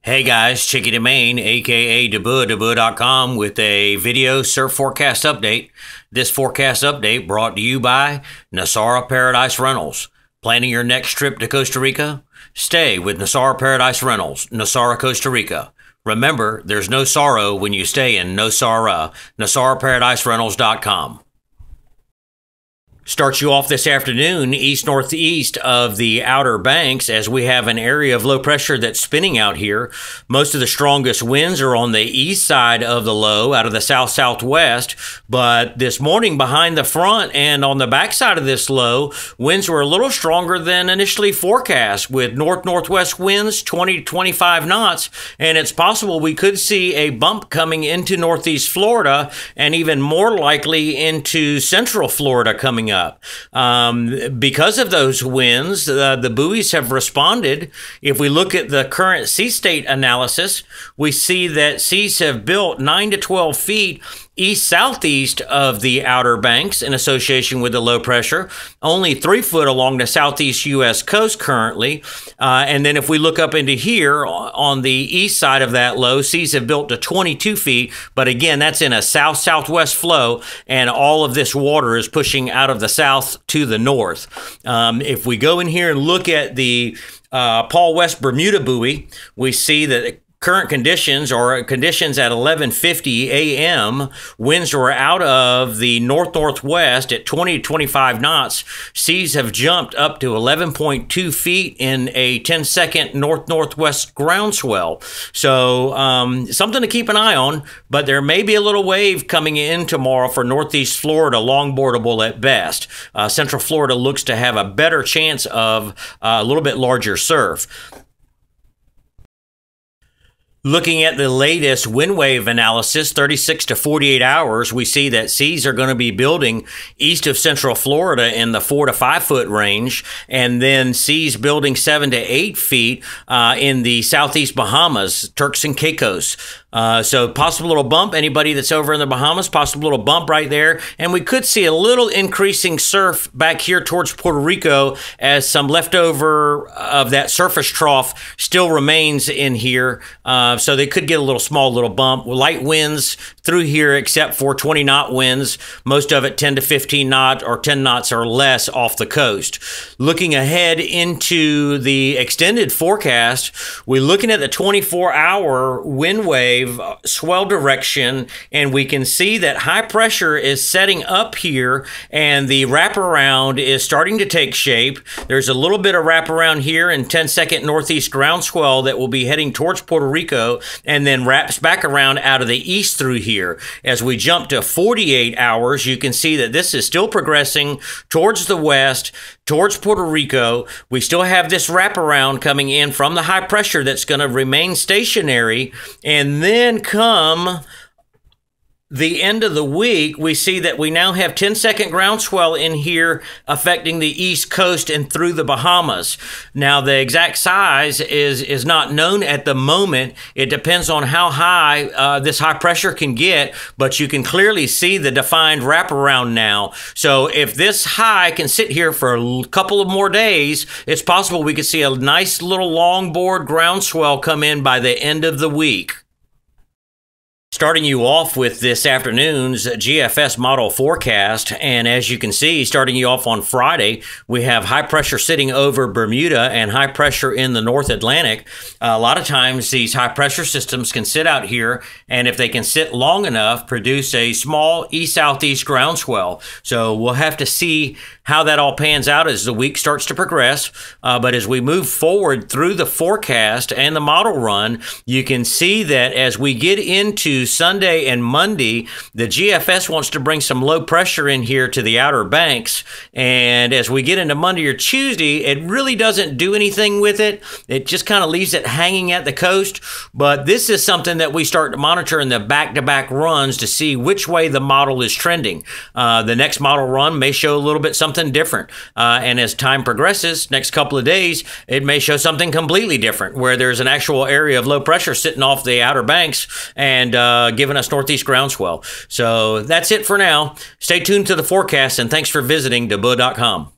Hey guys, Chicky to Maine, aka Debu.com with a video surf forecast update. This forecast update brought to you by Nosara Paradise Rentals. Planning your next trip to Costa Rica? Stay with Nosara Paradise Rentals, Nosara, Costa Rica. Remember, there's no sorrow when you stay in Nosara, NosaraParadiseRentals.com. Starts you off this afternoon east-northeast of the Outer Banks as we have an area of low pressure that's spinning out here. Most of the strongest winds are on the east side of the low out of the south-southwest, but this morning behind the front and on the back side of this low, winds were a little stronger than initially forecast with north-northwest winds 20 to 25 knots, and it's possible we could see a bump coming into northeast Florida and even more likely into central Florida coming up. Because of those winds, the buoys have responded. If we look at the current sea state analysis, we see that seas have built 9 to 12 feet east-southeast of the Outer Banks in association with the low pressure, only 3 foot along the southeast U.S. coast currently. And then if we look up into here on the east side of that low, seas have built to 22 feet. But again, that's in a south-southwest flow, and all of this water is pushing out of the south to the north. If we go in here and look at the Paul West Bermuda buoy, we see that current conditions or conditions at 11:50 a.m. Winds were out of the north-northwest at 20 to 25 knots. Seas have jumped up to 11.2 feet in a 10-second north-northwest groundswell. So something to keep an eye on, but there may be a little wave coming in tomorrow for northeast Florida, longboardable at best. Central Florida looks to have a better chance of a little bit larger surf. Looking at the latest wind wave analysis, 36 to 48 hours, we see that seas are going to be building east of Central Florida in the 4 to 5 foot range, and then seas building 7 to 8 feet in the southeast Bahamas, Turks and Caicos. So possible little bump, anybody that's over in the Bahamas, possible little bump right there. And we could see a little increasing surf back here towards Puerto Rico as some leftover of that surface trough still remains in here. So they could get a small little bump. Light winds through here except for 20 knot winds, most of it 10 to 15 knot or 10 knots or less off the coast. Looking ahead into the extended forecast, we're looking at the 24-hour wind wave swell direction, and we can see that high pressure is setting up here and the wraparound is starting to take shape. There's a little bit of wraparound here in 10-second northeast groundswell that will be heading towards Puerto Rico and then wraps back around out of the east through here. As we jump to 48 hours, you can see that this is still progressing towards the west, towards Puerto Rico. We still have this wraparound coming in from the high pressure that's going to remain stationary, and then come the end of the week, we see that we now have 10-second groundswell in here affecting the east coast and through the Bahamas. Now, the exact size is not known at the moment. It depends on how high this high pressure can get, but you can clearly see the defined wraparound now. So if this high can sit here for a couple of more days, it's possible we could see a nice little longboard groundswell come in by the end of the week. Starting you off with this afternoon's Gfs Model Forecast, and as you can see, starting you off on Friday, we have high pressure sitting over Bermuda and high pressure in the North Atlantic. A lot of times these high pressure systems can sit out here, and if they can sit long enough, produce a small east-southeast groundswell. So we'll have to see how that all pans out as the week starts to progress. But as we move forward through the forecast and the model run, you can see that as we get into Sunday and Monday, the GFS wants to bring some low pressure in here to the Outer Banks. And as we get into Monday or Tuesday, it really doesn't do anything with it. It just kind of leaves it hanging at the coast. But this is something that we start to monitor in the back-to-back runs to see which way the model is trending. The next model run may show a little bit something different. And as time progresses, next couple of days, it may show something completely different where there's an actual area of low pressure sitting off the Outer Banks and giving us northeast groundswell. So that's it for now. Stay tuned to the forecast, and thanks for visiting Debu.com.